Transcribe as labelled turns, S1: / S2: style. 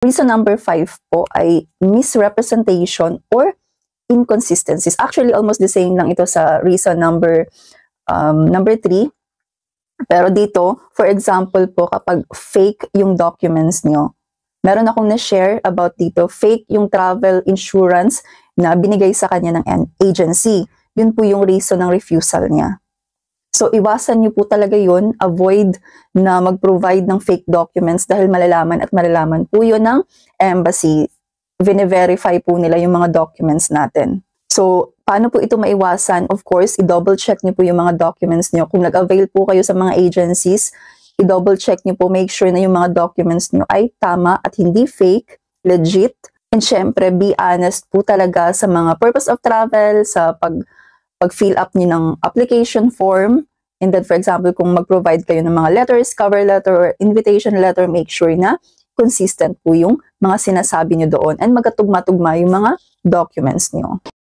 S1: Reason number 5 po ay misrepresentation or inconsistencies. Actually, almost the same lang ito sa reason number 3. Pero dito, for example po, kapag fake yung documents nyo, meron akong na-share about dito, fake yung travel insurance na binigay sa kanya ng agency. Yun po yung reason ng refusal niya. So, iwasan nyo po talaga yun. Avoid na mag-provide ng fake documents dahil malalaman po yun ng embassy. Vine-verify po nila yung mga documents natin. So, paano po ito maiwasan? Of course, i-double check nyo po yung mga documents nyo. Kung nag-avail po kayo sa mga agencies, i-double check nyo po, make sure na yung mga documents nyo ay tama at hindi fake, legit. And syempre, be honest po talaga sa mga purpose of travel, sa pag-fill up nyo ng application form. And then, for example, kung mag-provide kayo ng mga letters, cover letter, or invitation letter, make sure na consistent po yung mga sinasabi nyo doon and magkatugma-tugma yung mga documents nyo.